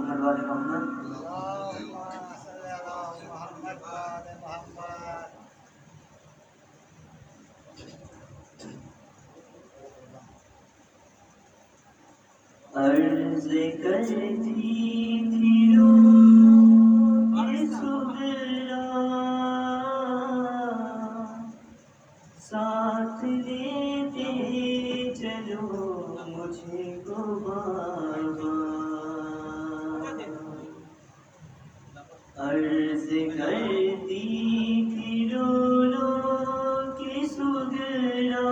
محمد وآل محمد. عرض کرتی تھی روح صغرا ساتھ لیتے چلو مجھے کو بابا. عرض کرتی تھی روح کی صغرا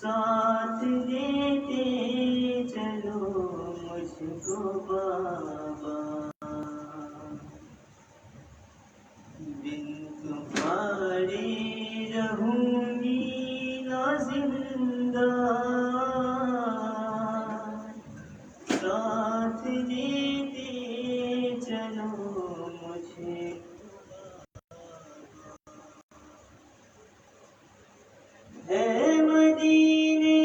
ساتھ لیتے چلو مجھ کو بابا. بن تمہارے رہوں گی نہ زندہ ساتھ لیتے چلو مجھے. ہے مدینے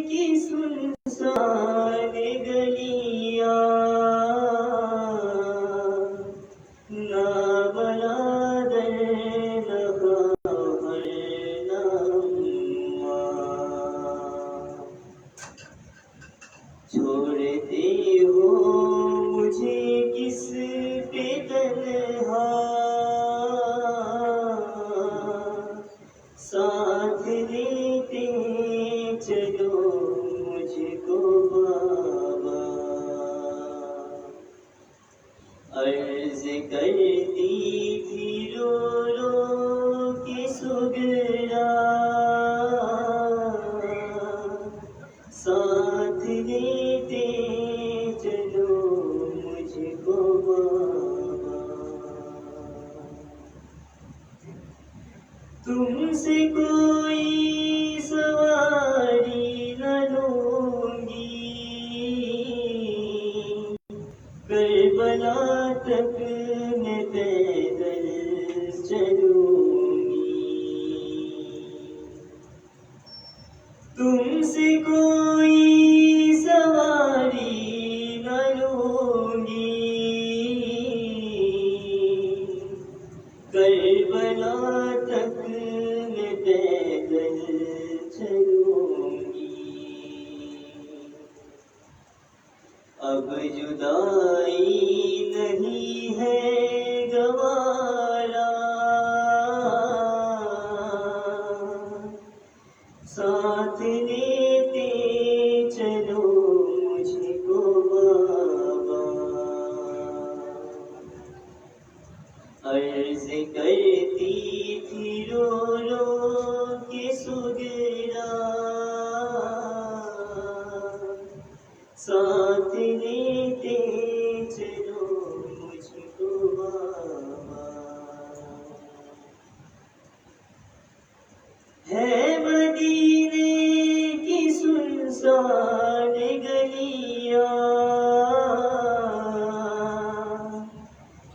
کی سنسان گلیاں نہ برادر نہ خواہر نہ اماں. چھوڑتے ہو مجھے کس پہ تنہا ساتھ لیتے چلو مجھ کو بابا. عرض کرتی تھی رو کے صغرا ساتھ لیتے چلو مجھ کو بابا. تم سے کوئی سواری نہ لوں گی کربلا تک میں پیدل چلوں گی. تم سے کوئی سواری نہ لوں گی کربلا تک میں پیدل چلوں گی. اب جدائی نہیں ہے گوارا ساتھ لیتے چلو مجھ کو بابا. عرض کرتی تھی رو کے صغرا ساتھ لیتے چلو مجھ کو بابا. ہے مدینے کی سنسان گلیاں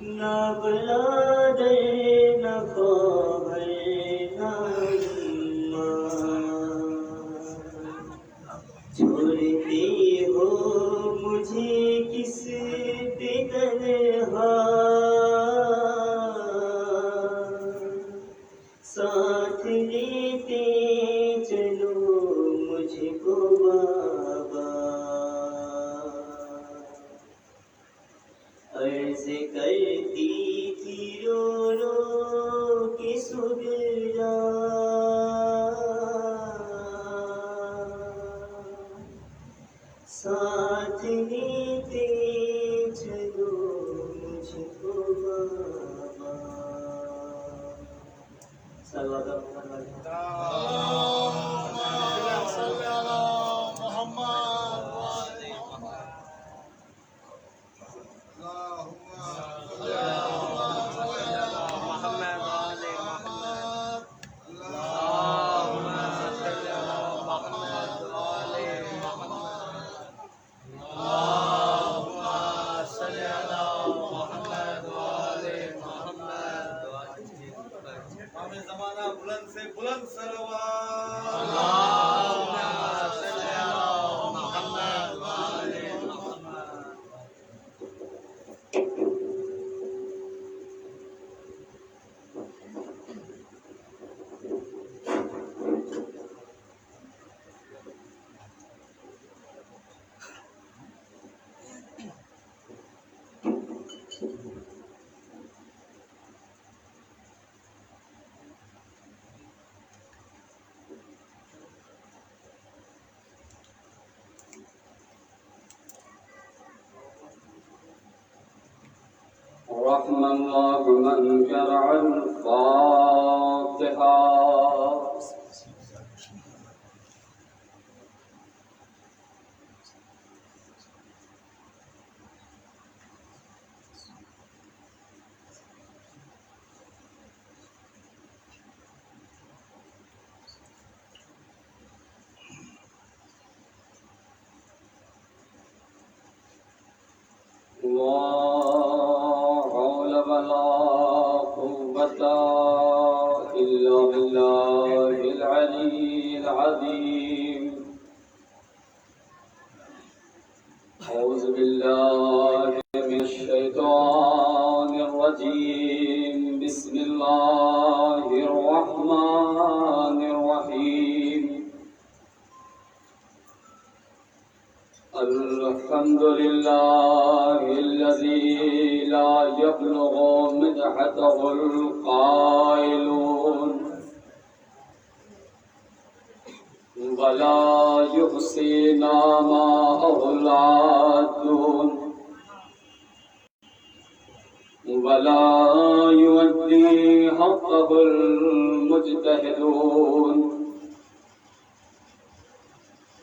نہ برادر نہ خواہر نہ اماں. چھوڑتے ہو مجھے کس پہ تنہا ساتھ لیتے چلو مجھ کو بابا. عرض کرتی تھی رو کے صغرا ساتھ لیتے چلو مجھ کو بابا. صلوات محمد زمانہ بلند سے بلند صلوات. رحم الله من شرع الفاتحة. لا حول ولا قوة إلا بالله العلي العظيم. أعوذ بالله من الشيطان الرجيم. بسم الله الرحمن الرحيم. الحمد لله الذي لا يبلغ مدحته القائلون ولا يحصي نعماءه العادون ولا يؤدي حقه المجتهدون.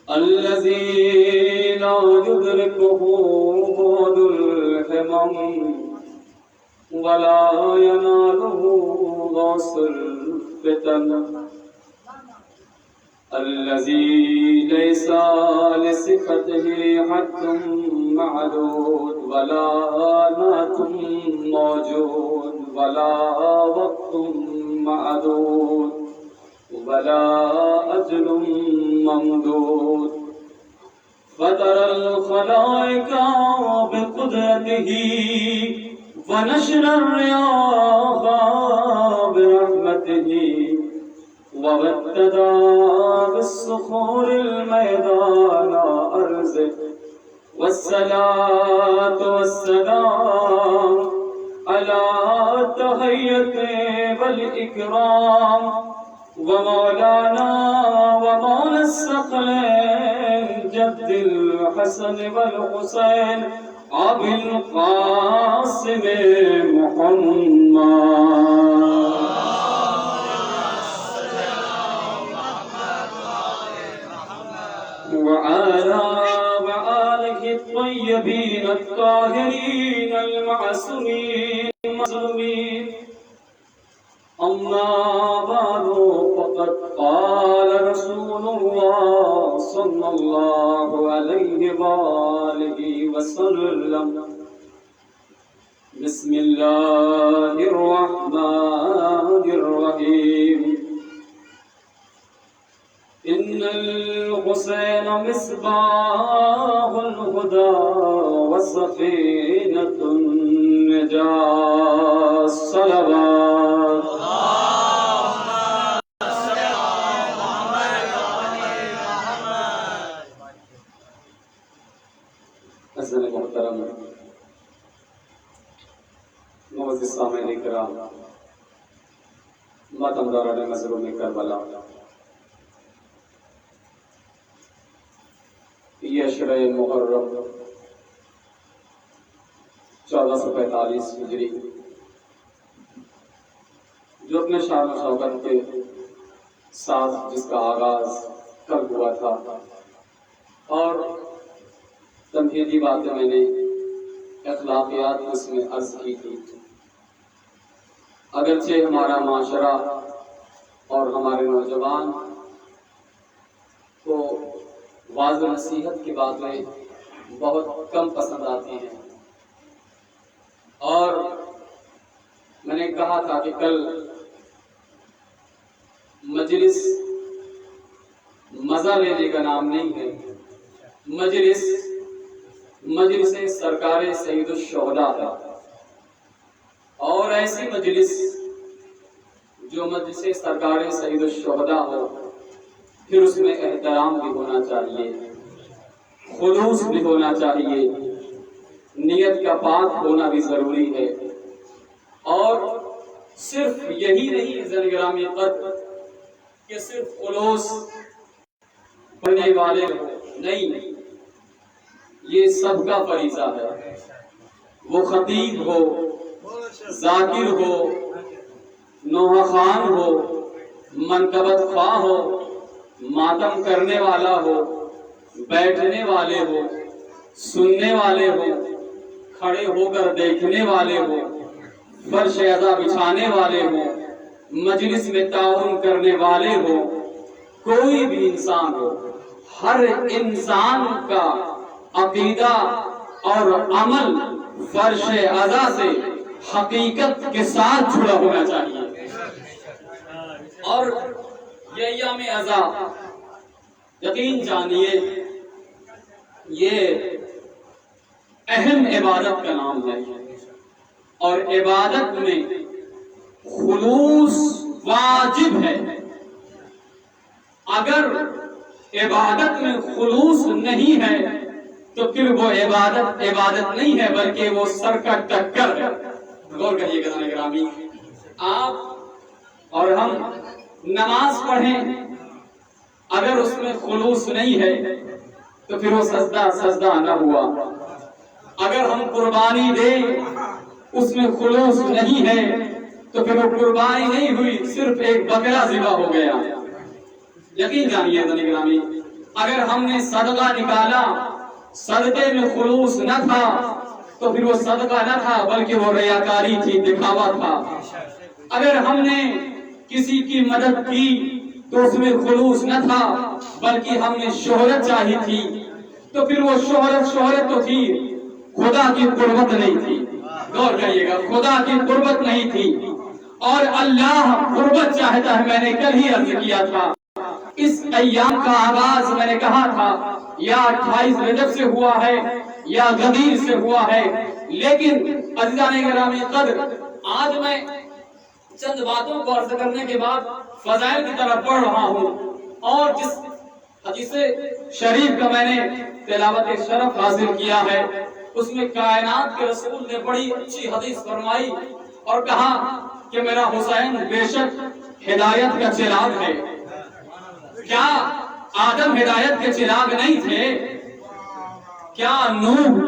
الذي لا يدركه بعد الهمم ولا يناله غاص الفتن. الذي ليس لصفته حد معدود ولا نعت موجود ولا وقت معدود ولا أجل ممدود. فطر الخلائق بقدرته ونشر الرياح برحمته وابتدى بالصخور الميدان أرزه. والصلاة والسلام على التحية والإكرام ومولانا ومولى الثقلين جد الحسن والحسين أبي القاسم محمد. وعلى آله الطيبين الطاهرين المعصومين المظلومين. أما بعد فقد قال رسول الله صلى الله عليه وآله وسلم. بسم الله الرحمن الرحيم. إن الحسين مصباح الهدى وسفينة النجاة. صلوات حضرت محترم معزز سامعین کرام، ماتمداران مظلوم کربلا، یہ عشرہ محرم 1445 ہجری جو اپنے شان و شوکت کے ساتھ جس کا آغاز کل ہوا تھا، اور تمہیدی باتیں میں نے اخلاقیات اس میں عرض کی تھی. اگرچہ ہمارا معاشرہ اور ہمارے نوجوان کو واضح نصیحت کی باتیں بہت کم پسند آتی ہیں، اور میں نے کہا تھا کہ کل مجلس مزہ لینے کا نام نہیں ہے، مجلس سرکار سید الشہداء ہے. اور ایسی مجلس جو مجلس سرکار سید الشہداء ہو، پھر اس میں احترام بھی ہونا چاہیے، خلوص بھی ہونا چاہیے، نیت کا پاک ہونا بھی ضروری ہے. اور صرف یہی نہیں عزیزان گرامی قدر کہ صرف خلوص پڑھنے والے ہو، نہیں، یہ سب کا فریضہ ہے. وہ خطیب ہو، ذاکر ہو، نوحہ خان ہو، منقبت خواہ ہو، ماتم کرنے والا ہو، بیٹھنے والے ہو، سننے والے ہو، کھڑے ہو کر دیکھنے والے ہو، فرش عزا بچھانے والے ہو، مجلس میں تعاون کرنے والے ہو، کوئی بھی انسان ہو، ہر انسان کا عقیدہ اور عمل فرش عزا سے حقیقت کے ساتھ جڑا ہونا چاہیے۔ اور یہ ایام عزا یقین جانیے یہ اہم عبادت کا نام ہے، اور عبادت میں خلوص واجب ہے۔ اگر عبادت میں خلوص نہیں ہے تو پھر وہ عبادت نہیں ہے، بلکہ وہ سر کا ٹکر ہے۔ غور کریے گا گرامی، آپ اور ہم نماز پڑھیں، اگر اس میں خلوص نہیں ہے تو پھر وہ سجدہ نہ ہوا۔ اگر ہم قربانی دیں، اس میں خلوص نہیں ہے تو پھر وہ قربانی نہیں ہوئی، صرف ایک بکرا ذبح ہو گیا۔ یقین جانیے گرامی، اگر ہم نے صدقہ نکالا، صدقے میں خلوص نہ تھا تو پھر وہ صدقہ نہ تھا، بلکہ وہ ریاکاری تھی، دکھاوا تھا۔ اگر ہم نے کسی کی مدد کی تو اس میں خلوص نہ تھا، بلکہ ہم نے شہرت چاہی تھی، تو پھر وہ شہرت تو تھی، خدا کی قربت نہیں تھی۔ غور کریے گا، خدا کی قربت نہیں تھی، اور اللہ قربت چاہتا ہے۔ میں نے کل ہی عرض کیا تھا، اس ایام کا آغاز میں نے کہا تھا یا 28 رجب سے ہوا ہے یا غدیر سے ہوا ہے، لیکن عزیزان گرامی قدر، آج میں چند باتوں کو عرض کرنے کے بعد فضائل کی طرف بڑھ رہا ہوں، اور جس حدیث شریف کا میں نے تلاوت شرف حاصل کیا ہے، اس میں کائنات کے رسول نے بڑی اچھی حدیث فرمائی اور کہا کہ میرا حسین بے شک ہدایت کا چراغ ہے۔ کیا آدم ہدایت کے چراغ نہیں تھے؟ کیا نوح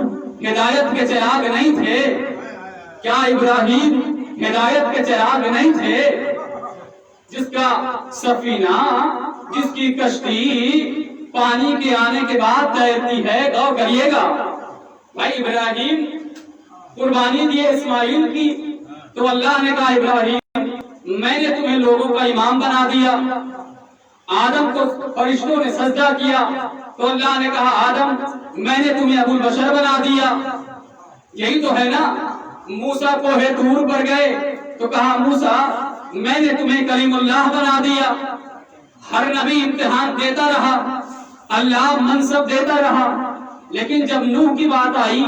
ہدایت کے چراغ نہیں تھے؟ کیا ابراہیم ہدایت کے چراغ نہیں تھے؟ جس کا سفینہ، جس کی کشتی پانی کے آنے کے بعد تیرتی ہے، غور کریے گا۔ بھائی ابراہیم قربانی دیے اسماعیل کی، تو اللہ نے کہا ابراہیم میں نے تمہیں لوگوں کا امام بنا دیا۔ آدم کو فرشتوں نے سجدہ کیا، تو اللہ نے کہا آدم میں نے تمہیں ابو البشر بنا دیا۔ یہی تو ہے نا، موسیٰ کوہ طور پر گئے تو کہا موسیٰ میں نے تمہیں کلیم اللہ بنا دیا۔ ہر نبی امتحان دیتا رہا، اللہ منصب دیتا رہا، لیکن جب نوح کی بات آئی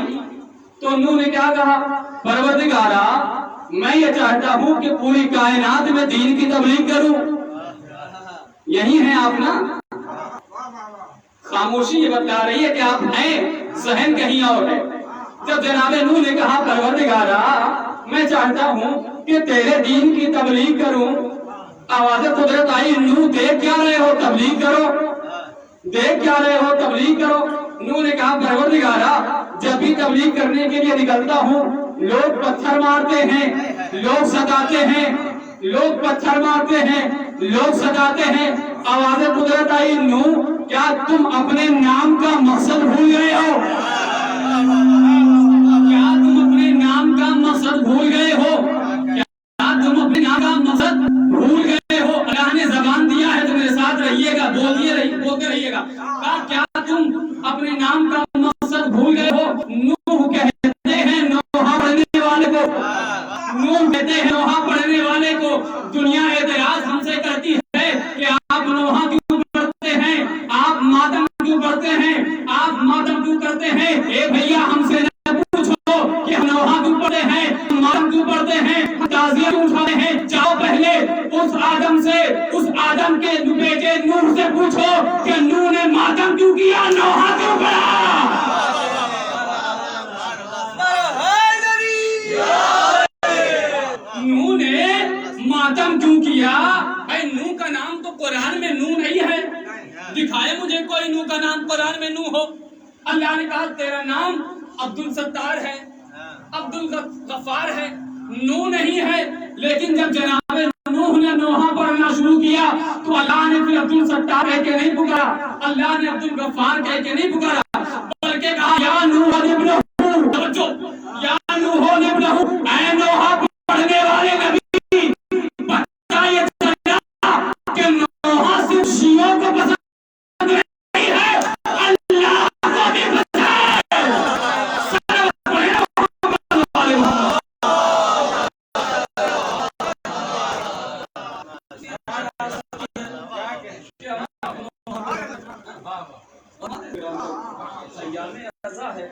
تو نوح نے کیا کہا؟ پروردگارا میں یہ چاہتا ہوں کہ پوری کائنات میں دین کی تبلیغ کروں۔ یہی ہے آپ نا، خاموشی یہ بتلا رہی ہے کہ آپ ہیں، ذہن کہیں اور ہے۔ جب جناب نوح نے کہا پروردگارا میں چاہتا ہوں کہ تیرے دین کی تبلیغ کروں، آواز قدرت آئی نوح دیکھ کیا رہے ہو، تبلیغ کرو، دیکھ کیا رہے ہو، تبلیغ کرو۔ نوح نے کہا پروردگارا جب بھی تبلیغ کرنے کے لیے نکلتا ہوں لوگ پتھر مارتے ہیں، لوگ ستاتے ہیں، لوگ پتھر مارتے ہیں، لوگ ستاتے ہیں۔ آواز قدرت آئی نوح کیا تم اپنے نام کا مقصد بھول گئے ہو؟ کیا تم اپنے نام کا مقصد بھول گئے ہو؟ کیا تم اپنے نام کا مقصد بھول گئے ہو؟ اللہ نے زبان دیا ہے تو میرے ساتھ رہیے گا، بولتے رہیے گا۔ کیا تم اپنے نام کا مقصد بھول گئے ہو؟ نوح کہتے ہیں نوحہ پڑھنے والے کو، نوح کہتے ہیں نوحہ پڑھنے والے کو، دنیا اعتراض ہم سے کرتی ہے کہ آپ نوحہ کیوں پڑھتے ہیں، آپ ماتم کیوں پڑھتے ہیں، آپ ماتم کیوں کرتے ہیں؟ اے بھیا ہم سے نہ پوچھو کہ ہم نوحہ کیوں پڑھتے ہیں، ماتم کیوں پڑھتے ہیں، تعزیہ کیوں اٹھاتے ہیں۔ جاؤ پہلے اس آدم سے، اس آدم کے بیٹے نوح سے پوچھو کہ نوح نے ماتم کیوں کیا، نوحہ کیوں پڑھا۔ نوح نے ماتم کیوں کیا؟ بھائی نوح کا نام تو قرآن میں نوح نہیں ہے، دکھائے مجھے کوئی نوح کا نام قرآن میں نوح ہو۔ اللہ نے کہا تیرا نام عبد الستار ہے، عبد الغفار ہے، نوح نہیں ہے، لیکن جب جناب نوح نے نوحہ پڑھنا شروع کیا تو اللہ نے پھر عبد الستار کہہ کے نہیں پکارا، اللہ نے عبد الغفار کہہ کے نہیں پکارا، بلکہ کہا یا نوح ابنہ، توجہ، یا نوح ابنہ، اے نوحہ پڑھنے والے نبی، بتا یہ چلا کہ نوحہ صرف شیعوں کو پسند نہیں ہے، اللہ کو بھی پسند ہے۔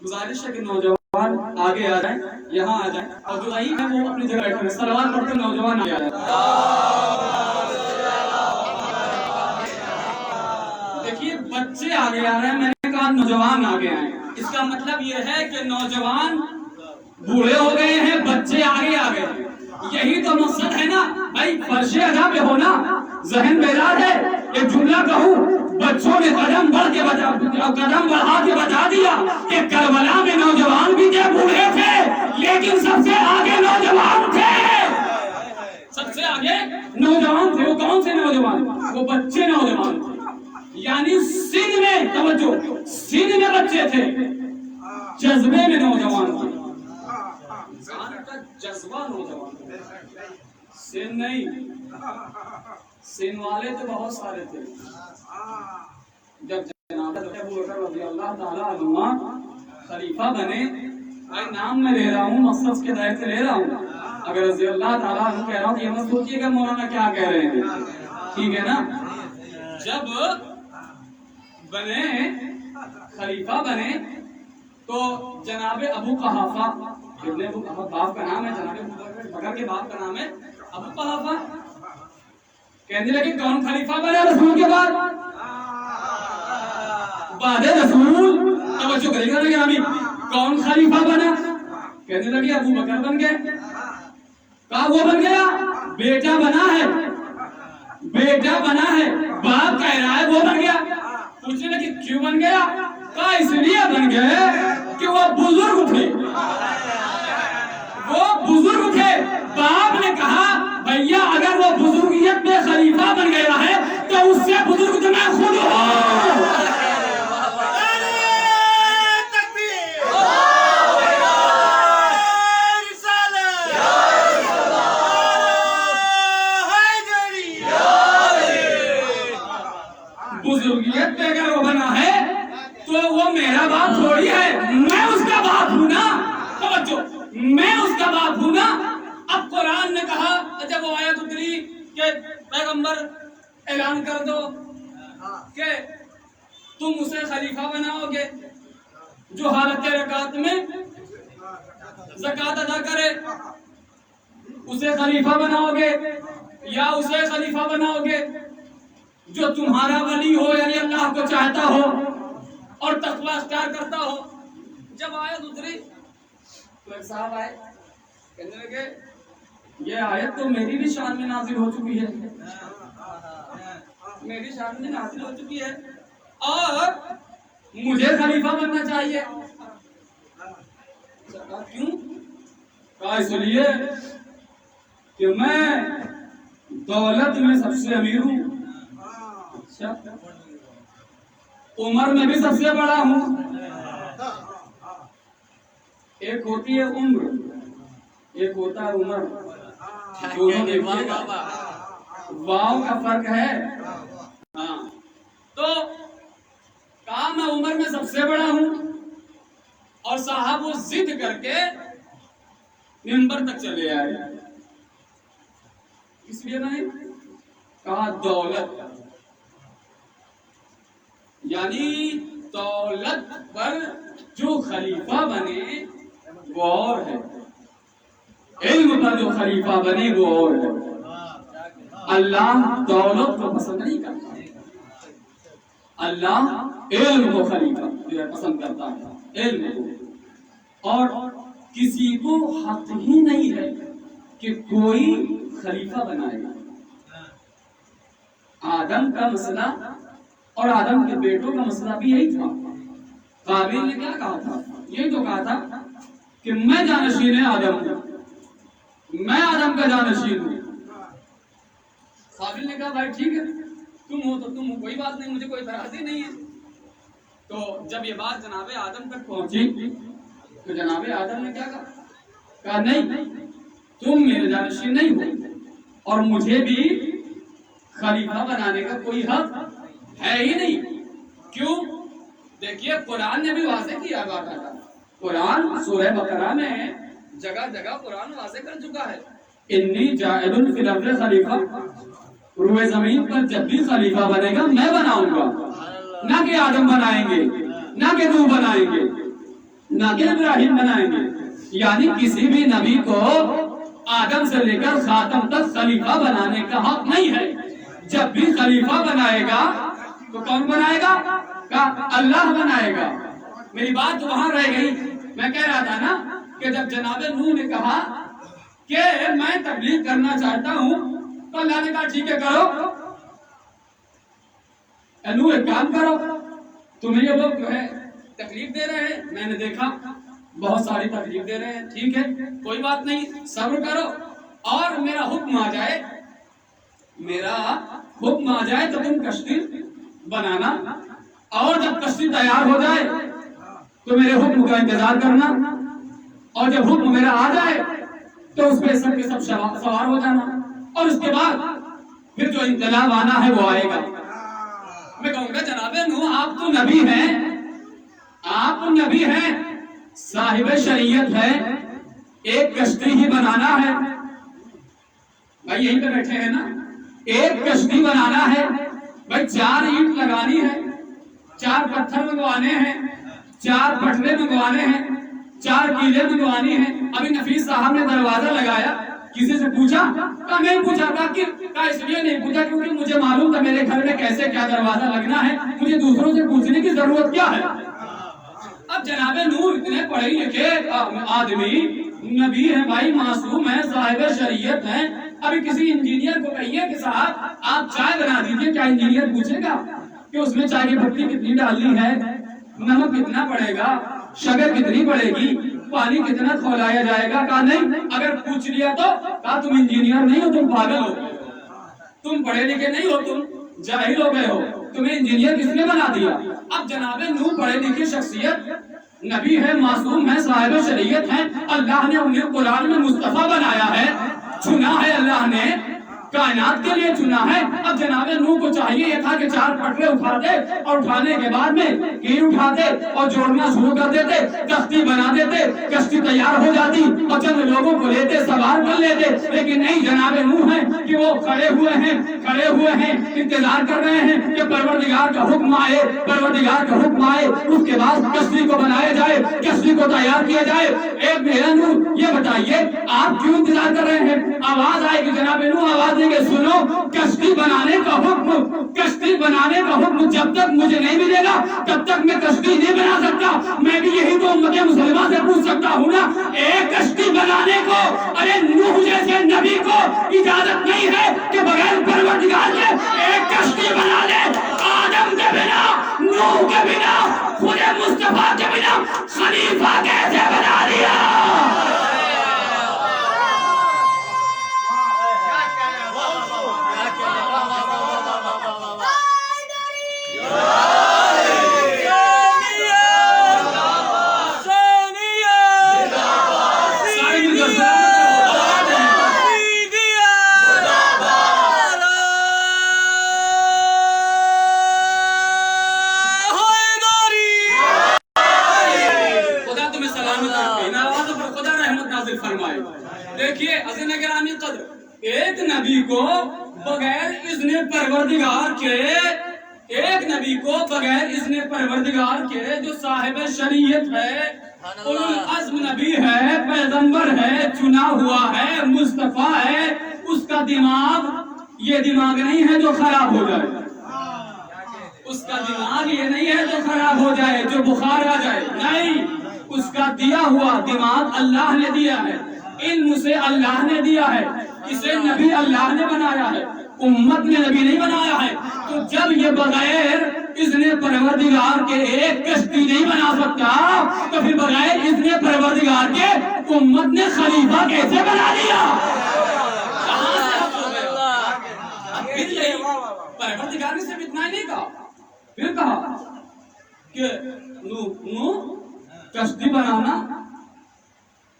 گزارش ہے کہ نوجوان آگے آ جائیں، یہاں آ جائیں، اور جو ضعیف ہے وہ اپنی جگہ بیٹھے، صلوات پڑھتے نوجوان آگے آ جائیں۔ دیکھیے بچے آگے آ رہے ہیں، میں نے کہا نوجوان آگے آئیں، اس کا مطلب یہ ہے کہ نوجوان بوڑھے ہو گئے ہیں، بچے آگے آ گئے ہیں۔ یہی تو مقصد ہے نا بھائی، فرش ادا پہ ہونا، ذہن بیدار ہے۔ ایک جملہ کہوں، بچوں نے قدم بڑھا کے بتا دیا کہ کربلا میں نوجوان بھی تھے، بوڑھے تھے، لیکن سب سے آگے نوجوان تھے، سب سے آگے نوجوان تھے۔ وہ کون سے نوجوان؟ وہ بچے نوجوان تھے، یعنی سن میں، توجہ، سن میں بچے تھے، جذبے میں نوجوان تھے، جذبہ نوجوان، سن نہیں۔ سن والے تو بہت سارے تھے۔ جب جناب ابو بکر رضی اللہ تعالی عنہ خلیفہ بنے، بھائی نام میں لے رہا ہوں، مقصد کے دائرے سے لے رہا ہوں، اگر رضی اللہ تعالی عنہ کہہ رہا ہوں یہ مت سوچیے کہ مولانا کیا کہہ رہے ہیں، ٹھیک ہے نا؟ جب بنے، خلیفہ بنے، تو جناب ابو قحافہ، ابن ابو قحافہ باپ کا نام ہے، جناب ابو بکر کے باپ کا نام ہے ابو قحافہ، کہنے لگے کون خلیفہ بنا رسول کے بعد؟ بعد رسول، توجہ کرے گا نا گرامی، کون خلیفہ بنا؟ کہنے لگے ابو بکر بن گئے۔ کہا وہ بن گیا، بیٹا بنا ہے، بیٹا بنا ہے، باپ کہہ رہا ہے وہ بن گیا۔ پوچھنے لگے کیوں بن گیا؟ کہا اس لیے بن گئے کہ وہ بزرگ تھے، وہ بزرگ تھے۔ باپ نے کہا بھیا اگر وہ بزرگیت میں خلیفہ بن گیا ہے تو اس سے بزرگ تو میں خود ہوں۔ بزرگیت میں اگر وہ بنا ہے تو وہ میرا باپ تھوڑی ہے، میں اس کا باپ ہوں نا، توجہ، میں اس کا باپ ہوں نا۔ اب قرآن نے کہا، جب وہ آیت اتری کہ پیغمبر اعلان کر دو کہ تم اسے خلیفہ بناؤ گے جو حالت رکعت میں زکوٰۃ ادا کرے، اسے خلیفہ بناؤ گے، یا اسے خلیفہ بناؤ گے جو تمہارا ولی ہو، یعنی اللہ کو چاہتا ہو اور تقوی اختیار کرتا ہو۔ جب آیت اتری تو ایک صاحب آئے، کہنے لگے یہ آیت تو میری بھی شان میں نازل ہو چکی ہے، میری شان میں نازل ہو چکی ہے اور مجھے خلیفہ بننا چاہیے۔ کیوں؟ کہا اس لیے کہ میں دولت میں سب سے امیر ہوں، عمر میں بھی سب سے بڑا ہوں۔ ایک ہوتی ہے عمر، ایک ہوتا ہے عمر، دونوں دیکھیے گا، واؤ کا فرق ہے۔ ہاں تو کہا میں عمر میں سب سے بڑا ہوں، اور صاحب وہ ضد کر کے منبر تک چلے آئے۔ اس لیے میں کہا دولت، یعنی دولت پر جو خلیفہ بنے وہ اور ہے، علم پر جو خلیفہ بنے وہ اور ہے۔ اللہ دولت کو پسند نہیں کرتا، اللہ علم کو خلیفہ جو ہے پسند کرتا ہے، علم کو۔ اور کسی کو حق ہی نہیں ہے کہ کوئی خلیفہ بنائے گا۔ آدم کا مسئلہ اور آدم کے بیٹوں کا مسئلہ بھی یہی تھا۔ قابیل نے کیا کہا تھا؟ یہی تو کہا تھا کہ میں جانشین آدم ہوں، میں آدم کا جانشین ہوں۔ قابل نے کہا بھائی ٹھیک ہے، تم ہو تو تم ہو، کوئی بات نہیں، مجھے کوئی اعتراض ہی نہیں ہے۔ تو جب یہ بات جناب آدم تک پہنچی تو جناب آدم نے کیا کہا نہیں، تم میرے جانشین نہیں ہو اور مجھے بھی خلیفہ بنانے کا کوئی حق ہے ہی نہیں۔ کیوں؟ دیکھیے قرآن نے بھی واضح کیا بات ہے، قرآن سورہ بقرہ میں جگہ جگہ قرآن واضح کر چکا ہے، انی جاعل فی الارض خلیفہ، روئے زمین پر جب بھی خلیفہ بنے گا میں بناؤں گا، نہ کہ آدم بنائیں گے، نہ کہ نوح بنائیں گے، نہ کہ ابراہیم بنائیں گے۔ یعنی کسی بھی نبی کو آدم سے لے کر خاتم تک خلیفہ بنانے کا حق نہیں ہے۔ جب بھی خلیفہ بنائے گا تو کون بنائے گا؟ اللہ بنائے گا۔ میری بات وہاں رہ گئی، میں کہہ رہا تھا نا کہ جب جناب نوح نے کہا کہ میں تبلیغ کرنا چاہتا ہوں تو اللہ نے کہا ٹھیک ہے کرو، نوح ایک کام کرو، تمہیں یہ لوگ جو ہے تکلیف دے رہے ہیں، میں نے دیکھا بہت ساری تکلیف دے رہے ہیں، ٹھیک ہے کوئی بات نہیں، صبر کرو، اور میرا حکم آ جائے، میرا حکم آ جائے تو تم کشتی بنانا، اور جب کشتی تیار ہو جائے تو میرے حکم کا انتظار کرنا، اور جب حکم میرا آ جائے تو اس پہ سب کے سب سوار ہو جانا، اور اس کے بعد پھر جو انقلاب آنا ہے وہ آئے گا۔ میں کہوں گا جناب نوح آپ تو نبی ہیں، آپ تو نبی ہیں، صاحب شریعت ہے، ایک کشتی ہی بنانا ہے، بھائی یہیں پہ بیٹھے ہیں نا، ایک کشتی بنانا ہے، بھائی 4 اینٹ لگانی ہے، 4 پتھر منگوانے ہیں، 4 پٹھے منگوانے ہیں، 4 کیلیں منگوانی ہیں۔ ابھی نفیس صاحب نے دروازہ لگایا، کسی سے پوچھا؟ کہا نہیں پوچھا، کہا اس لیے نہیں پوچھا کیونکہ مجھے معلوم تھا میرے گھر میں کیسے کیا دروازہ لگنا ہے، مجھے دوسروں سے پوچھنے کی ضرورت کیا ہے۔ اب جناب نوح اتنے پڑھے لکھے آدمی، نبی ہیں بھائی، معصوم ہیں، صاحب شریعت ہیں، ابھی کسی انجینئر کو کہیے کہ صاحب آپ چائے بنا دیجئے، کیا انجینئر پوچھے گا کہ اس میں چائے کی پتی کتنی ڈالنی ہے، نمک کتنا پڑے گا، شکر کتنی پڑے گی، پانی کتنا کھولایا جائے گا؟ کہا نہیں، اگر پوچھ لیا تو کہا تم انجینئر نہیں ہو، تم پاگل ہو، تم پڑھے لکھے نہیں ہو، تم جاہل ہو گئے ہو، تمہیں انجینئر کس نے بنا دیا؟ اب جناب نوح پڑھے لکھے شخصیت، نبی ہے، معصوم ہے، صاحب شریعت ہے، اللہ نے انہیں قرآن میں مصطفیٰ بنایا ہے، چنا ہے اللہ نے، کائنات کے لیے چنا ہے۔ اب جناب نوح کو چاہیے یہ تھا کہ 4 پٹھے اٹھاتے اور اٹھانے کے بعد میں کیل اٹھاتے اور جوڑنا شروع کر دیتے، کشتی بنا دیتے، کشتی تیار ہو جاتی اور چند لوگوں کو لیتے، سوار کر لیتے، لیکن نہیں، جناب نوح ہیں کہ وہ کھڑے ہوئے ہیں، انتظار کر رہے ہیں کہ پروردگار کا حکم آئے، پروردگار کا حکم آئے، اس کے بعد کشتی کو بنایا جائے، کشتی کو تیار کیا جائے۔ ایک میرا نوح یہ بتائیے آپ کیوں انتظار کر رہے ہیں؟ آواز آئے کہ جناب نوح آواز دیں گے سنو، کشتی بنانے کا حکم جب تک مجھے نہیں ملے گا تب تک میں کشتی نہیں بنا سکتا۔ میں بھی یہی تو امت مسلمہ سے پوچھ سکتا ہوں نا، ایک کشتی بنانے کو ارے نوح جیسے نبی کو اجازت نہیں ہے کہ بغیر پروردگار کے ایک کشتی بنا لے؟ آدم کے بنا، نوح کے بنا، خود مصطفیٰ کے بنا خلیفہ کیسے بنا لیا؟ دیکھیے عزیزان گرامی قدر، ایک نبی کو بغیر اذن پروردگار کے جو صاحب شریعت ہے، اولو العزم نبی ہے، پیغمبر ہے، چنا ہوا ہے، مصطفیٰ ہے، اس کا دماغ یہ دماغ نہیں ہے جو خراب ہو جائے، اس کا دماغ یہ نہیں ہے جو خراب ہو جائے، جو بخار آ جائے، نہیں، اس کا دیا ہوا دماغ اللہ نے دیا ہے، علم سے اللہ نے دیا ہے، اسے نبی اللہ نے بنایا ہے، امت نے نبی نہیں بنایا ہے۔ تو جب یہ بغیر اذن پروردگار کے ایک کشتی نہیں بنا سکتا تو پھر بغیر اذن پروردگار پروردگار کے امت نے خلیفہ کیسے بنا لیا؟ کہاں سے حق ہو گیا؟ اب پھر یہی پروردگار نے صرف اتنا ہی نہیں کہا، پھر کہا کہ نو کشتی بنانا،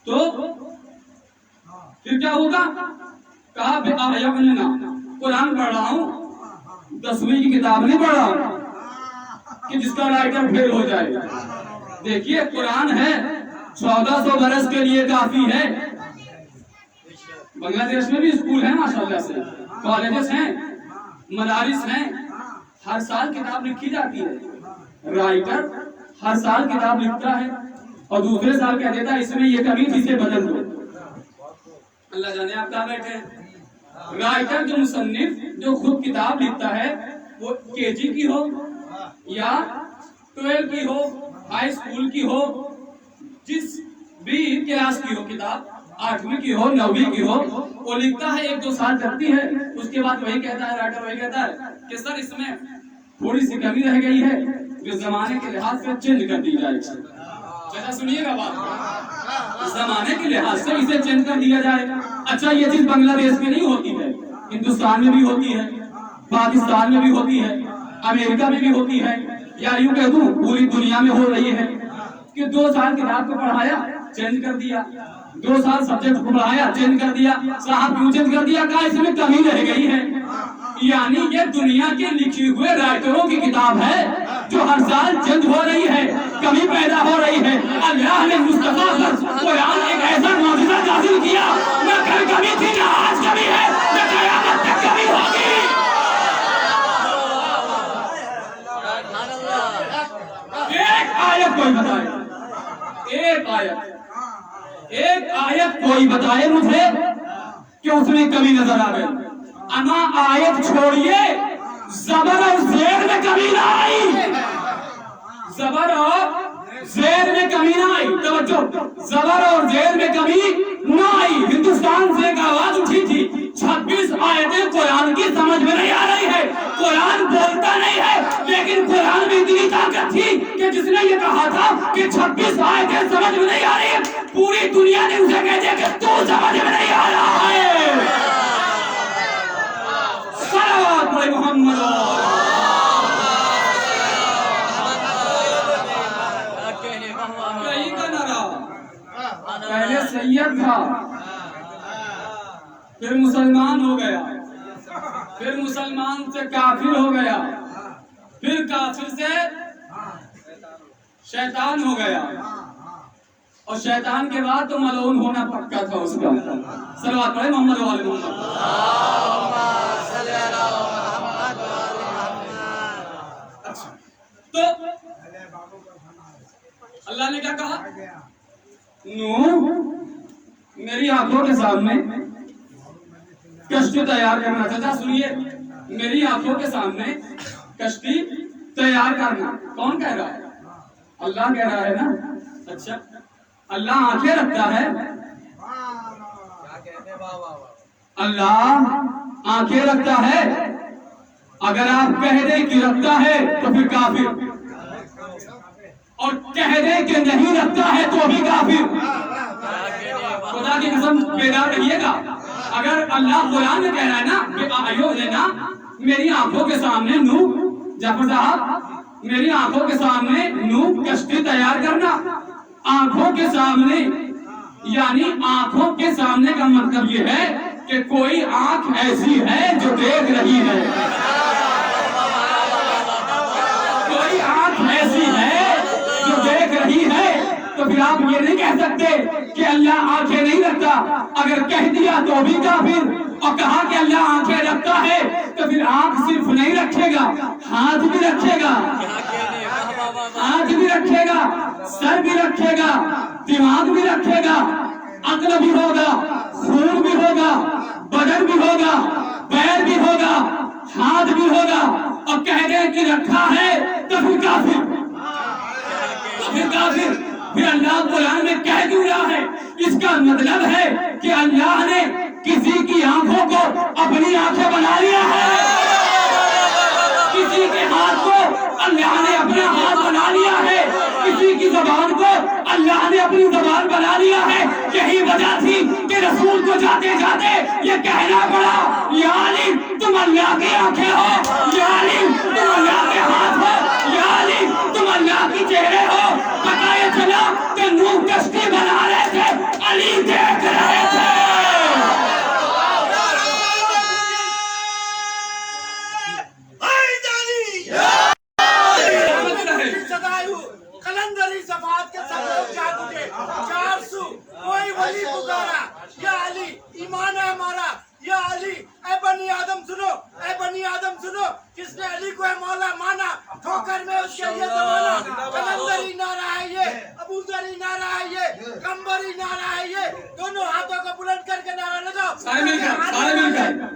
تو پھر کیا ہوگا؟ کہا قرآن پڑھ رہا ہوں، 10ویں کی کتاب نہیں پڑھ رہا ہوں کہ جس کا رائٹر فیل ہو جائے۔ دیکھیے قرآن ہے 1400 برس کے لیے کافی ہے۔ بنگلہ دیش میں بھی اسکول ہیں ماشاءاللہ سے، کالجز ہیں، مدارس ہیں، ہر سال کتاب لکھی جاتی ہے۔ رائٹر ہر سال کتاب لکھتا ہے اور دوسرے سال کہہ دیتا ہے اس میں یہ کمی تھی، اسے بدل دو۔ اللہ جانے آپ کہاں بیٹھے ہیں۔ رائٹر جو مصنف جو خود کتاب لکھتا ہے وہ KG کی ہو یا 12 کی ہو، ہائی اسکول کی ہو، جس بھی کلاس کی ہو کتاب، 8ویں کی ہو 9ویں کی ہو، وہ لکھتا ہے 1-2 سال چلتی ہے، اس کے بعد وہی کہتا ہے، رائٹر وہی کہتا ہے کہ سر اس میں تھوڑی سی کمی رہ گئی ہے جو زمانے کے لحاظ سے چینج کر دی جائے۔ چچا سنیے گا بات، زمانے کے لحاظ سے اسے چینج کر دیا جائے۔ اچھا یہ چیز بنگلہ دیش میں نہیں ہوتی ہے، ہندوستان میں بھی ہوتی ہے، پاکستان میں بھی ہوتی ہے، امریکہ میں بھی ہوتی ہے، یا یوں کہہ دوں پوری دنیا میں ہو رہی ہے کہ 2 سال کتاب کو پڑھایا چینج کر دیا، 2 سال سبجیکٹ کو پڑھایا چینج کر دیا۔ صاحب کیوں چینج کر دیا؟ کہا اس میں کمی رہ گئی ہے۔ یعنی یہ دنیا کے لکھی ہوئے رائٹروں کی کتاب ہے جو ہر سال چینج ہو رہی ہے، کمی پیدا ہو رہی ہے۔ اللہ نے مصطفیٰ پر قرآن ایک ایسا معجزہ نازل کیا، نہ کل کمی تھی نہ آج کمی ہے، نہ قیامت تک کمی ہوگی۔ ایک آیت کوئی بتائے، ایک آیت کوئی بتائے مجھے کہ اس میں کمی نظر آ گئی۔ اما آیت چھوڑیے، زبر اور زیر میں کمی نہ آئی، زبر اور زیر میں کمی نہ آئی، توجہ، زبر اور زیر میں کمی نہ آئی۔ ہندوستان سے ایک آواز اٹھی تھی 26 آیتیں قرآن کی سمجھ میں نہیں آ رہی ہے، قرآن بولتا نہیں ہے، لیکن قرآن میں اتنی طاقت تھی کہ جس نے یہ کہا تھا کہ 26 آیتیں سمجھ میں نہیں آ رہی ہے، پوری دنیا نے اسے کہہ دیا کہ تو سمجھ میں نہیں آ رہا ہے۔ صلوات علی محمد۔ کہیں کا نعرہ پہلے سید تھا، پھر مسلمان ہو گیا، پھر مسلمان سے کافر ہو گیا، پھر کافر سے شیطان ہو گیا، اور شیطان کے بعد تو ملعون ہونا پکا تھا اس کا۔ صلوات پڑھیں محمد و آل محمد۔ تو اللہ نے کیا کہا؟ نو میری آنکھوں کے سامنے کشتی تیار کرنا۔ چچا سنیے، میری آنکھوں کے سامنے کشتی تیار کرنا کون کہہ رہا ہے؟ اللہ کہہ رہا ہے نا۔ اچھا اللہ آنکھیں رکھتا ہے، اللہ آنکھیں رکھتا ہے، اگر آپ کہہ دیں کہ رکھتا ہے تو پھر کافر، اور کہہ دیں کہ نہیں رکھتا ہے تو بھی کافر۔ خدا کی قسم بیدار رہیے گا، اگر اللہ قرآن میں کہہ رہا ہے نا کہ آئیو لینا میری آنکھوں کے سامنے نو، جعفر صاحب میری آنکھوں کے سامنے نو کشتی تیار کرنا، آنکھوں کے سامنے یعنی آنکھوں کے سامنے کا مطلب یہ ہے کہ کوئی آنکھ ایسی ہے جو دیکھ رہی ہے، کوئی آنکھ ایسی ہے جو دیکھ رہی ہے، تو پھر آپ یہ نہیں کہہ سکتے کہ اللہ آنکھیں نہیں رکھتا، اگر کہہ دیا تو بھی کافر، اور کہا کہ اللہ آنکھیں رکھتا ہے تو پھر آنکھ صرف نہیں رکھے گا، ہاتھ بھی رکھے گا، آنکھ بھی رکھے گا، سر بھی رکھے گا، دماغ بھی رکھے گا، عقل بھی ہوگا، خون بھی ہوگا، بدن بھی ہوگا، پیر بھی ہوگا، ہاتھ بھی ہوگا، اور کہہ دے کہ رکھا ہے تو پھر کافر، تو پھر کافر۔ پھر اللہ قرآن میں کہہ کیوں رہا ہے؟ اس کا مطلب ہے کہ اللہ نے کسی کی آنکھوں کو اپنی آنکھیں بنا لیا ہے، کسی کے ہاتھ کو اللہ نے اپنا ہاتھ بنا لیا ہے، کسی کی زبان کو اللہ نے اپنی زبان بنا لیا ہے. یہی وجہ تھی کہ رسول کو جاتے جاتے یہ کہنا پڑا یا علی تم اللہ کی آنکھیں ہو, یا علی تم اللہ کے ہاتھ ہو, یا علی تم اللہ کی چہرے ہو. پتہ یہ چلا کہ نوح کشتی بنا رہے تھے, علی دیکھ رہے تھے. قلندری صفات کے سب لوگ جاگ اٹھے, 400 کوئی ولی پکارا یا علی ایمان ہے ہمارا, یا علی اے بنی آدم سنو, اے بنی آدم سنو. کس نے علی کو اے مولا مانا, ٹھوکر میں اس کے لیے زمانہ. قلندری نعرہ ہے یہ, ابو ذری نعرہ ہے یہ, کمبری نعرہ ہے یہ. دونوں ہاتھوں کو بلند کر کے نعرہ لگاؤ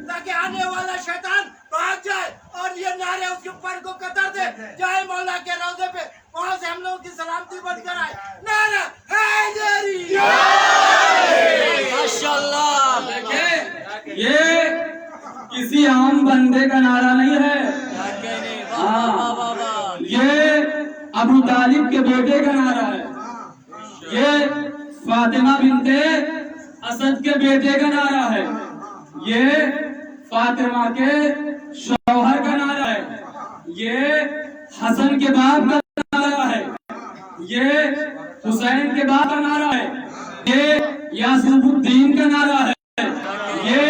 تاکہ آنے والا شیطان بھاگ جائے اور یہ نعرے اس کے پر کو قطر دے جائے مولا کے روضے پہ, وہاں سے ہم لوگوں کی سلامتی بن کر آئے. نعرہ حیدری. ماشاءاللہ. دیکھیں یہ کسی عام بندے کا نعرہ نہیں ہے, یہ ابو طالب کے بیٹے کا نعرہ ہے, یہ فاطمہ بنت اسد کے بیٹے کا نعرہ ہے, یہ فاطمہ کے شوہر کا نعرہ ہے, یہ حسن کے باپ کا نعرہ ہے, یہ حسین کے باپ کا نعرہ ہے, یہ یعقوب الدین کا نعرہ ہے, یہ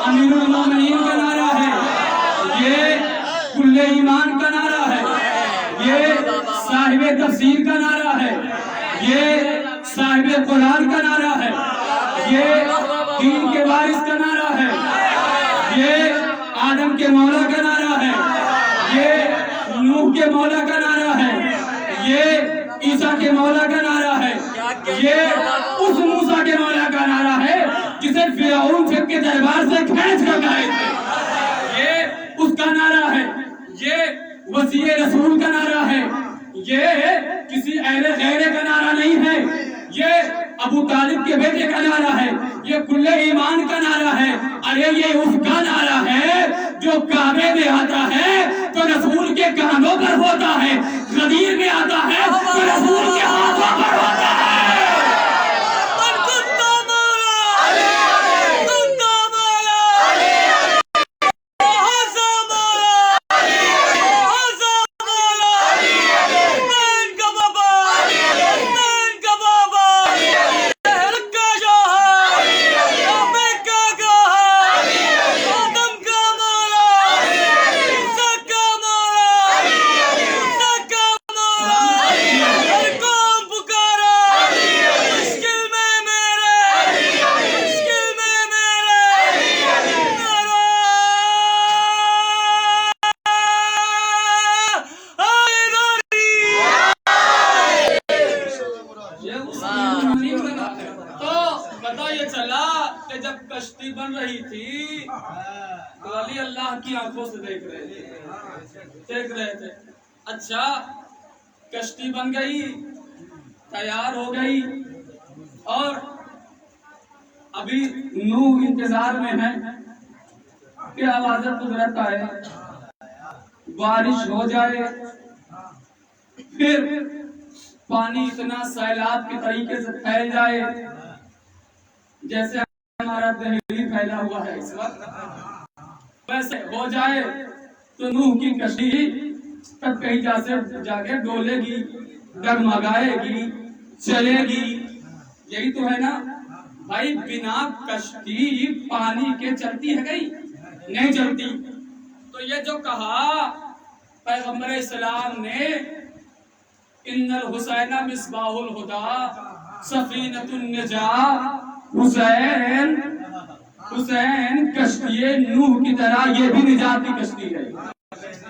امیر المومنین کا نعرہ ہے, یہ کل ایمان کا نعرہ ہے, یہ صاحب تفسیر کا نعرہ ہے, یہ صاحب قرآن کا نعرہ ہے, یہ دین کے وارث کا نعرہ ہے, یہ آدم کے مولا کا نعرہ ہے, یہ نوح کے مولا کا نعرہ ہے, یہ عیسیٰ کے مولا کا نعرہ ہے, یہ اس موسیٰ کے مولا کا نعرہ ہے جسے فرعون کے دربار سے کھینچ کر لائے تھے, یہ اس کا نعرہ ہے, یہ وسیع رسول کا نعرہ ہے, یہ کسی اہل غیرے کا نعرہ نہیں ہے, یہ ابو طالب کے بیٹے کا نعرہ ہے, یہ کل ایمان کا نعرہ ہے. ارے یہ اس کا نعرہ ہے جو کعبے میں آتا ہے تو رسول کے کانوں پر ہوتا ہے, غدیر میں آتا ہے تو رسول کے ہاتھوں پر ہوتا ہے. کشتی بن رہی تھی تو علی اللہ کی آنکھوں سے دیکھ رہے تھے. اچھا کشتی بن گئی, تیار ہو گئی, اور ابھی نوح انتظار میں ہے کہ آواز قدرت آئے, بارش ہو جائے, پھر پانی اتنا سیلاب کے طریقے سے پھیل جائے جیسے ہمارا دہلی پھیلا ہوا ہے اس وقت, ویسے ہو جائے تو نوح کی کشتی تب کہیں جا کے ڈولے گی, ڈگمگائے گی, چلے گی. یہی تو ہے نا بھائی, بنا کشتی پانی کے چلتی ہے کہیں نہیں چلتی. تو یہ جو کہا پیغمبر اسلام نے ان الحسین مصباح الہدی سفینۃ النجاہ, حسین کشتی نوح کی طرح یہ بھی نجات کی کشتی ہے,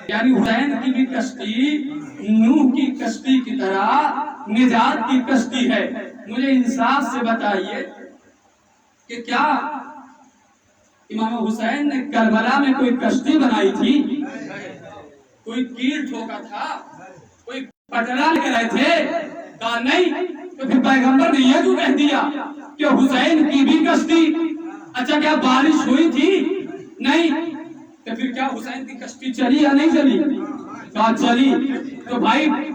یعنی حسین کی بھی کشتی نوح کی کشتی کی طرح نجات کی کشتی ہے. مجھے انصاف سے بتائیے کہ کیا امام حسین نے کربلا میں کوئی کشتی بنائی تھی, کوئی تیر ٹھوکا تھا, کوئی پٹڑا لے رہے تھے؟ کہا نہیں. تو پھر پیغمبر نے یہ تو کہہ دیا کہ حسین کی بھی کشتی. اچھا کیا بارش ہوئی تھی؟ نہیں. تو پھر کیا حسین کی کشتی چلی یا نہیں چلی؟ کہا چلی. تو بھائی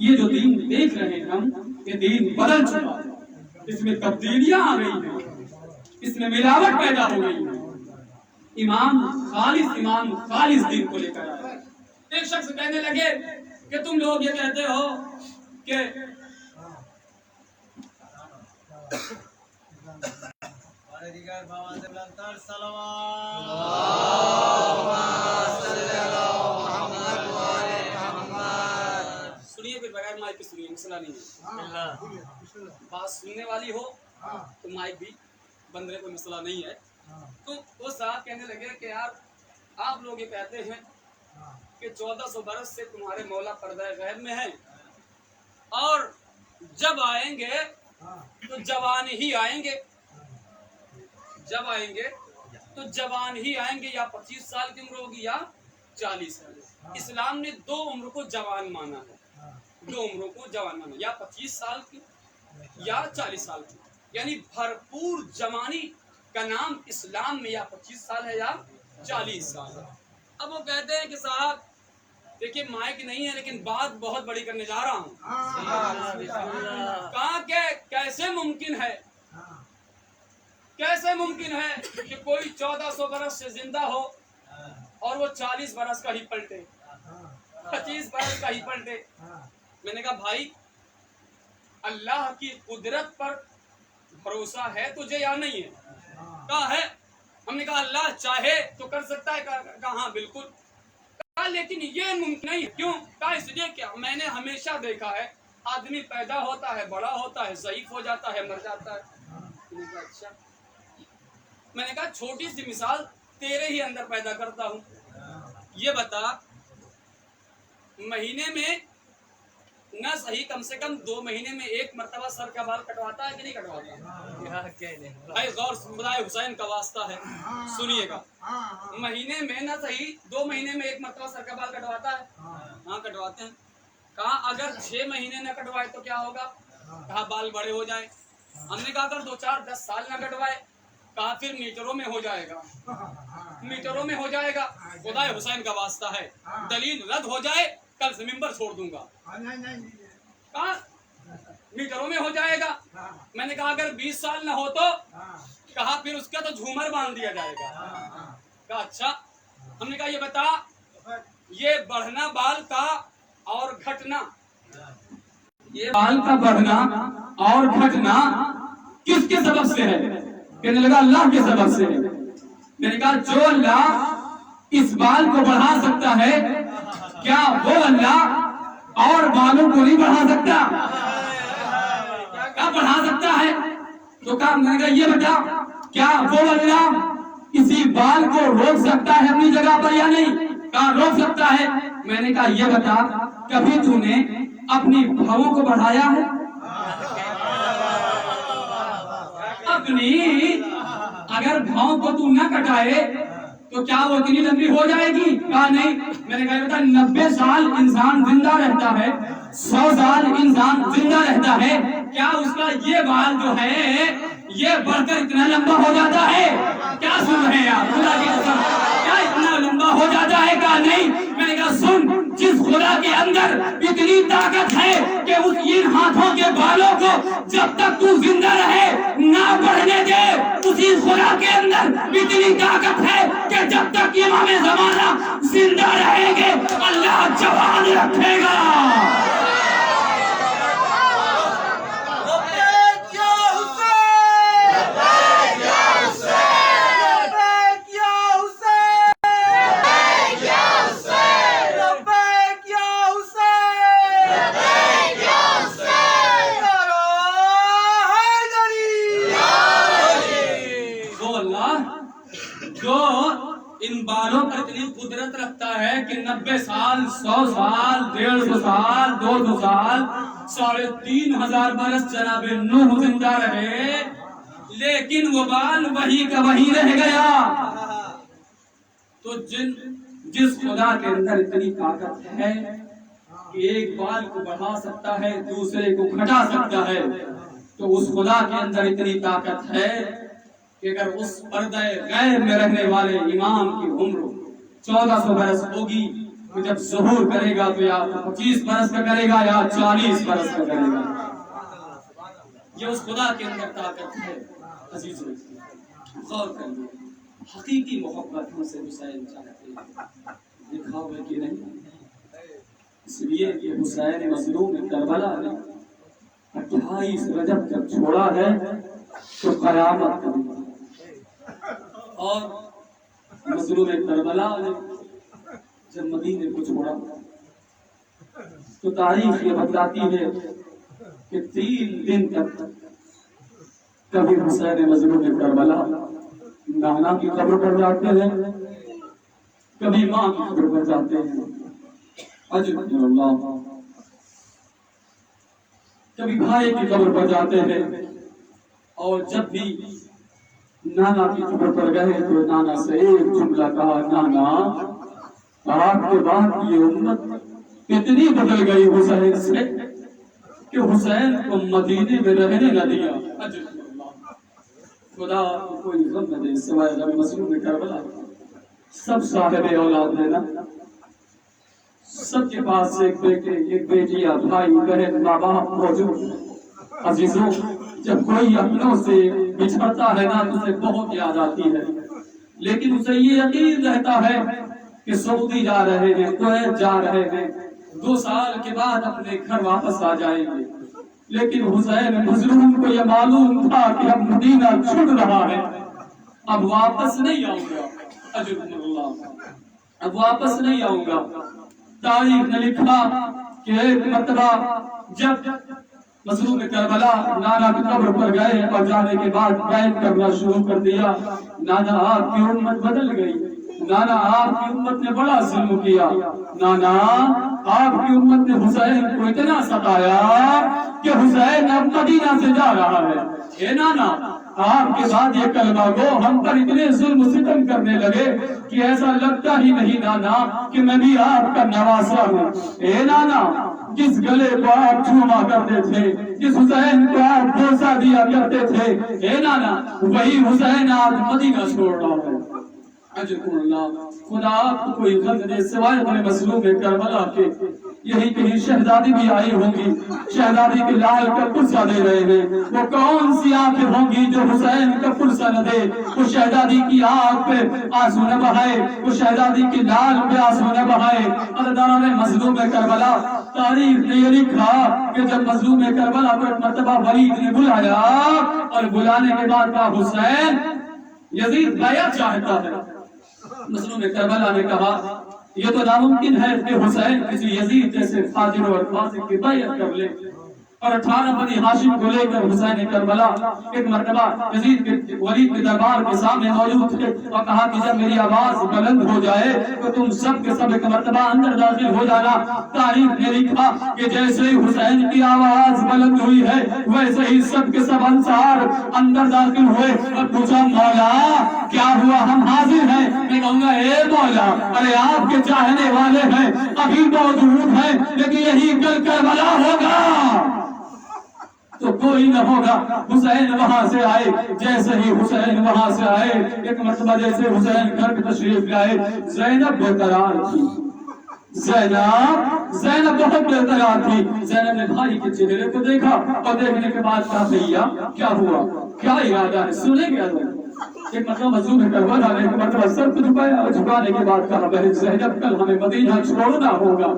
یہ جو دین دیکھ رہے ہیں ہم، یہ دین بدل چکا ہے، اس میں تبدیلیاں آ گئی ہیں، اس میں ملاوٹ پیدا ہو گئی ہے۔ امام خالص دین کو لے کر آئے۔ ایک شخص کہنے لگے کہ تم لوگ یہ کہتے ہو کہ سنیے پھر بغیر مائک کے سنیے، مسئلہ نہیں ہے، بات سننے والی ہو تو مائک بھی بند رہے، کوئی مسئلہ نہیں ہے۔ تو وہ صاحب کہنے لگے کہ یار آپ لوگ یہ کہتے ہیں کہ 1400 برس سے تمہارے مولا پردہ غیب میں ہیں، اور جب آئیں گے تو جوان ہی آئیں گے، جب آئیں گے تو جوان ہی آئیں گے، یا 25 سال کی عمر ہوگی یا 40 سال۔ اسلام نے 2 عمر کو جوان مانا ہے، 2 عمروں کو جوان مانا، یا 25 سال کی یا 40 سال کی، یعنی بھرپور جوانی کا نام اسلام میں یا 25 سال ہے یا 40 سال ہے۔ اب وہ کہتے ہیں کہ صاحب دیکھیے مائک نہیں ہے لیکن بات بہت بڑی کرنے جا رہا ہوں۔ کہا کہ کیسے ممکن ہے کہ کوئی 1400 برس سے زندہ ہو اور وہ 40 برس کا ہی پلٹے، 25 برس کا ہی پلٹے۔ میں نے کہا بھائی اللہ کی قدرت پر بھروسہ ہے تجھے یا نہیں ہے؟ کہا ہے۔ ہم نے کہا اللہ چاہے تو کر سکتا ہے؟ کہا ہاں بالکل۔ کہا لیکن یہ ممکن نہیں، کیوں؟ کہا اس لیے کہ میں نے ہمیشہ دیکھا ہے آدمی پیدا ہوتا ہے، بڑا ہوتا ہے، ضعیف ہو جاتا ہے، مر جاتا ہے۔ میں نے کہا اچھا۔ میں نے کہا چھوٹی سی مثال تیرے ہی اندر پیدا کرتا ہوں، یہ بتا مہینے میں نہ صحیح کم سے کم 2 مہینے میں 1 مرتبہ سر کا بال کٹواتا ہے کہ نہیں کٹواتا؟ بھائی غور خدائے حسین کا واسطہ ہے سنیے گا، مہینے میں نہ صحیح 2 مہینے میں 1 مرتبہ سر کا بال کٹواتا ہے؟ ہاں کٹواتے ہیں۔ کہا اگر 6 مہینے نہ کٹوائے تو کیا ہوگا؟ کہا بال بڑے ہو جائیں۔ ہم نے کہا اگر 2 4 10 سال نہ کٹوائے؟ کہا پھر میٹروں میں ہو جائے گا، میٹروں میں ہو جائے گا۔ خدائے حسین کا واسطہ ہے دلیل رد ہو جائے کل سے ممبر چھوڑ دوں گا۔ کہا میٹروں میں ہو جائے گا۔ میں نے کہا اگر 20 سال نہ ہو تو؟ کہا پھر اس کا تو جھومر باندھ دیا جائے گا۔ کہا اچھا۔ ہم نے کہا یہ بتا یہ بڑھنا بال کا اور گھٹنا، یہ بال کا بڑھنا اور گھٹنا کس کے سبب سے ہے؟ کہنے لگا اللہ کے سبب سے ہے۔ میں نے کہا جو اللہ اس بال کو بڑھا سکتا ہے کیا وہ اللہ اور بالوں کو نہیں بڑھا سکتا؟ کیا بڑھا سکتا ہے؟ تو کہا میں نے کہا یہ بتا کیا وہ اللہ کسی بال کو روک سکتا ہے اپنی جگہ پر یا نہیں؟ کہا روک سکتا ہے۔ میں نے کہا یہ بتا کبھی تو نے اپنی بھووں کو بڑھایا ہے؟ اپنی اگر بھاؤں کو تو نہ کٹائے تو کیا وہ اتنی لمبی ہو جائے گی؟ کہا نہیں۔ میں نے کہا 90 سال انسان زندہ رہتا ہے، 100 سال انسان زندہ رہتا ہے، کیا اس کا یہ بال جو ہے یہ بڑھ کر اتنا لمبا ہو جاتا ہے؟ کیا سن رہے ہیں آپ؟ خدا کی قسم کیا اتنا لمبا ہو جاتا ہے؟ کہا نہیں۔ میں نے کہا سن جس خدا کے اندر اتنی طاقت ہے کہ اس ان ہاتھوں کے بالوں کو جب تک تو زندہ رہے نہ بڑھنے دے، اسی خدا کے اندر اتنی طاقت ہے کہ جب تک امام زمانہ زندہ رہیں گے اللہ جوان رکھے گا۔ ان بالوں پر اتنی قدرت رکھتا ہے کہ 90 سال 100 سال 150 سال 200 سال 3500 برس جناب نوح زندہ رہے لیکن وہ بال وہی کا وہی رہ گیا۔ تو جس خدا کے اندر اتنی طاقت ہے کہ ایک بال کو بڑھا سکتا ہے دوسرے کو گھٹا سکتا ہے، تو اس خدا کے اندر اتنی طاقت ہے کہ اگر اس پردہ غیب میں رہنے والے امام کی عمر 1400 برس ہوگی کہ جب ظہور کرے گا تو یا 25 برس کا کرے گا یا 40 برس کا کرے گا. یہ اس خدا کے اندر طاقت ہے. عزیزو غور کریے، حقیقی محبت ہم سے حسین چاہتے ہیں، دیکھا ہوگا کہ نہیں؟ اس لیے کہ حسین مظلوم کربلا نے 28 رجب جب چھوڑا ہے تو قیامت کبھی، اور مظلوم کربلا نے جب مدینے کو چھوڑا تو تاریخ یہ بتلاتی ہے کہ 3 دن تک کبھی حسین مظلوم کربلا نانا کی قبر پر جاتے ہیں، کبھی ماں کی قبر پر جاتے ہیں، عجب اللہ، کبھی بھائی کی قبر پر جاتے ہیں. اور جب بھی نانا کی قبر پر گئے تو نانا سے ایک جملہ کہا، نانا آپ کے بعد یہ امت کتنی بدل گئی حسین سے کہ حسین کو مدینے میں رہنے نہ دیا. خدا کو کوئی غم نہ دے سوائے غم مظلوم کربلا. سب صاحب اولاد ہے نا، سب کے پاس ایک بیٹے، ایک بیٹی یا بھائی بہن ماں باپ موجود ہیں. عزیزوں جب کوئی اپنوں سے بچھڑتا ہے نا تو اسے بہت یاد آتی ہے، لیکن اسے یہ یقین رہتا ہے کہ سعودی جا رہے ہیں، کویت جا رہے ہیں، 2 سال کے بعد اپنے گھر واپس آ جائیں گے. لیکن حسین مظلوم کو یہ معلوم تھا کہ اب مدینہ چھوٹ رہا ہے، اب واپس نہیں آؤں گا. عجب اللہ، اب واپس نہیں آؤں گا. تاریخ نے لکھا کہ ایک مرتبہ جب مظلوم کربلا نانا کی قبر پر گئے اور جانے کے بعد بیعت کرنا شروع کر دیا، نانا آپ کی امت بدل گئی، نانا آپ کی امت نے بڑا ظلم کیا، نانا آپ کی امت نے حسین کو اتنا ستایا کہ حسین اب مدینہ سے جا رہا ہے. اے نانا آپ کے بعد یہ کلمہ گو ہم پر اتنے ظلم و ستم کرنے لگے کہ ایسا لگتا ہی نہیں نانا کہ میں بھی آپ کا نواسا ہوں. اے نانا جس گلے کو آپ چوما کرتے تھے، جس حسین کو آپ بوسا دیا کرتے تھے، اے نانا وہی حسین آج مدینہ چھوڑ رہا ہے. عجب اللہ، خدا آپ کو کوئی غم دے سوائے اپنے مظلوم کربلا کے. یہی کہیں شہزادی بھی آئی ہوں گی، شہزادی کے لال کا پرسہ دے رہے ہیں. وہ کون سی آنکھیں ہوں گی جو حسین کا پرسہ نہ دے؟ وہ شہزادی کی آنکھ پہ آنسو نہ بہائے، وہ شہزادی کی لال پہ آنسو نہ بہائے. عدداران مظلوم کربلا، تاریخ نے یہ لکھا کہ جب مظلوم کربلا پر مرتبہ ولید نے بلایا اور بلانے کے بعد کہا حسین یزید بیعت چاہتا ہے. مظلوم کربلا نے کہا یہ تو ناممکن ہے کہ حسین کسی یزید جیسے فاجر اور فاسق کی بیعت کر لے. اور 18 بنی ہاشم کو لے کر حسین کربلا ایک مرتبہ یزید کے ولید کے دربار کے سامنے موجود تھے اور کہا کہ جب میری آواز بلند ہو جائے تو تم سب کے سب ایک مرتبہ اندر داخل ہو جانا. تاریخ نے لکھا کہ جیسے ہی حسین کی آواز بلند ہوئی ہے ویسے ہی سب کے سب انصار اندر داخل ہوئے اور پوچھا مولا کیا ہوا؟ ہم حاضر ہیں. میں کہوں گا اے مولا ارے آپ کے چاہنے والے ہیں، ابھی موجود ہیں، لیکن یہی کل کربلا ہوگا تو کوئی نہ ہوگا. حسین وہاں سے آئے، جیسے ہی حسین وہاں سے آئے ایک مرتبہ جیسے حسین گھر میں تشریف لائے، زینب بے قرار تھی. زینب بہت بے قرار تھی. زینب نے بھائی کے چہرے کو دیکھا اور دیکھنے کے بعد کہا بھیا کیا ہوا، کیا ارادہ ہے؟ سنے گیا ایک مرتبہ مظلوم کربلا نے ایک مرتبہ سر کو جھکایا اور جھکانے کے بعد کہا بہن زینب کل ہمیں مدینہ چھوڑنا ہوگا.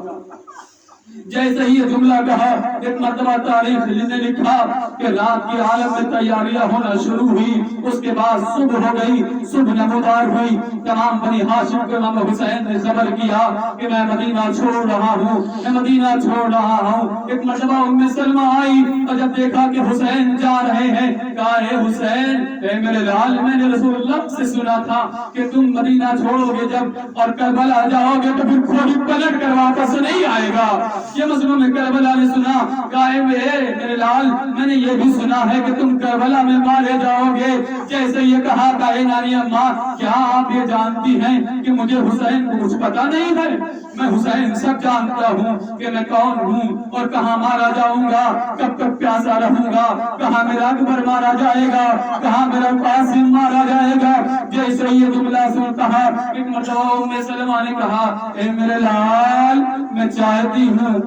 جیسے ہی یہ جملہ کہا ایک مرتبہ تاریخ نے لکھا کہ رات کی عالم میں تیاریاں ہونا شروع ہوئی. اس کے بعد صبح ہو گئی، صبح نمودار ہوئی. تمام بنی ہاشم کے امام حسین نے خبر کیا کہ میں مدینہ چھوڑ رہا ہوں، میں مدینہ چھوڑ رہا ہوں. ایک مرتبہ ام سلمہ آئی اور جب دیکھا کہ حسین جا رہے ہیں کہا اے حسین اے میرے لال میں نے رسول اللہ سے سنا تھا کہ تم مدینہ چھوڑو گے جب اور کربلا جاؤ گے تو پھر کوئی پلٹ کر واپس نہیں آئے گا. یہ مظلوم کربلا نے سنا، کہا میرے لال میں نے یہ بھی سنا ہے کہ تم کربلا میں مارے جاؤ گے. جیسے یہ کہا کہ اے نانی اماں کیا آپ یہ جانتی ہیں کہ مجھے حسین کو کچھ پتا نہیں ہے؟ میں حسین سب جانتا ہوں کہ میں کون ہوں اور کہاں مارا جاؤں گا، کب تک پیاسا رہوں گا، کہاں میرا اکبر مارا جائے گا, کہاں میرا قاسم مارا جائے گا. جیسے یہ جملہ سنتا ہے ایک مرتبہ ام سلمہ نے کہا اے میرے لال میں چاہتی ہوں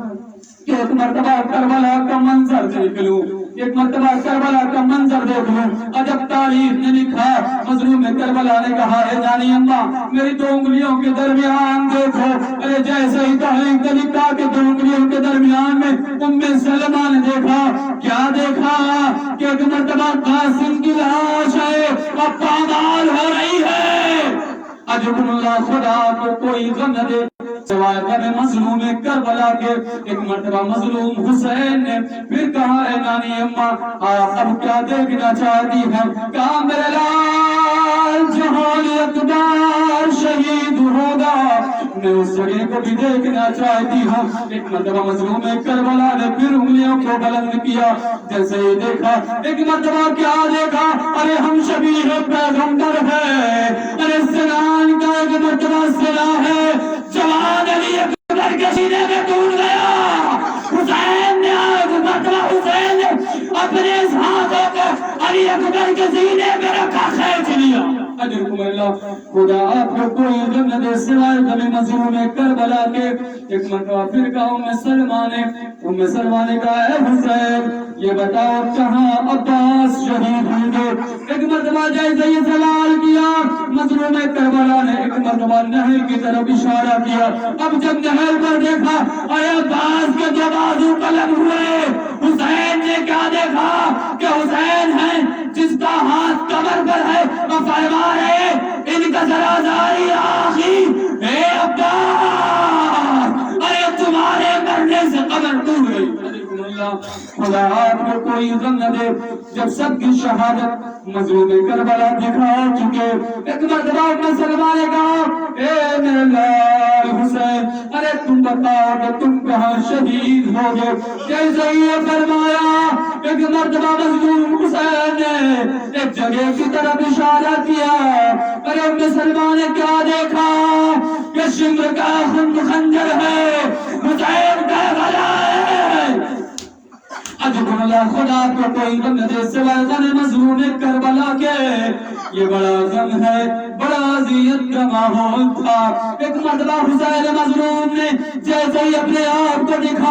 کہ ایک مرتبہ کربلا کا منظر دیکھ لوں, ایک مرتبہ کربلا کا منظر دیکھ لوں. عجب تاریخ نے لکھا, مظلوم کربلا نے کہا اے جانی اماں میری دو انگلیوں کے درمیان دیکھو. ارے جیسے ہی تاریخ نے لکھا کہ دو انگلیوں کے درمیان میں ام سلمہ نے دیکھا, کیا دیکھا کہ ایک مرتبہ قاسم کی لاش ہے اور پامال ہو رہی ہے. عجب اللہ, خدا کو کوئی غم نہ دے سوائے غم مظلوم کربلا کے. ایک مرتبہ مظلوم حسین نے پھر کہا اے نانی اماں آپ اب کیا دیکھنا چاہتی ہیں؟ کہا میرے لال جہان اقدار شہید ہوگا میں اس جگہ کو بھی دیکھنا چاہتی ہوں. ایک مرتبہ مظلوم کربلا نے پھر انگلیوں کو بلند کیا, جیسے ہی دیکھا ایک مرتبہ کیا دیکھا, ارے ہم شبیہ پیغمبر ہے, ارے سنان کا ایک مرتبہ سنا ہے, جوان علی اکبر کے سینے میں ٹوٹ گیا. حسین نے حسین نے اپنے ہاتھوں کو علی اکبر کے سینے میں رکھا, کھینچ لیا. اجرکم اللہ, خدا آپ کو کوئی غم نہ دے سوائے غم مظلوم کربلا کے. ایک مرتبہ پھر کہا ام سلمہ نے کہا اے حسین یہ بتاؤ کہاں عباس شہید ہوں گے. ایک مرتبہ جیسے یہ سوال کیا مظلوم کربلا نے ایک مرتبہ نہر کی طرف اشارہ کیا. اب جب نہر پر دیکھا اے عباس کے جو بازو قلم ہوئے, حسین نے کیا دیکھا کہ حسین ہیں جس کا ہاتھ کمر پر ہے اور فرما رہے ان کا ذرا زاری آخی اے عباس, ارے تمہارے مرنے سے قمر ٹوٹ گئی. خدا آپ کو کوئی غم نہ دے. جب سب کی شہادت مظلوم کربلا دکھا چکے ایک مرتبہ ام سلمہ نے کہا اے میرے لال حسین ارے تم بتاؤ کہ تم کہاں شہید ہو گے. جیسے یہ فرمایا ایک مرتبہ مظلوم حسین نے ایک جگہ کی طرف اشارہ کیا. ارے ام سلمہ نے کیا دیکھا کہ شمر کا خنجر ہے, حسین کا گلا ہے. اجرکم اللہ, خدا کو کوئی غم نہ دے سوائے غم مظلوم کربلا کے. یہ بڑا غم ہے, بڑا اذیت کا ماحول تھا. ایک مرتبہ حسین مظلوم نے جیسے ہی اپنے آپ کو دکھا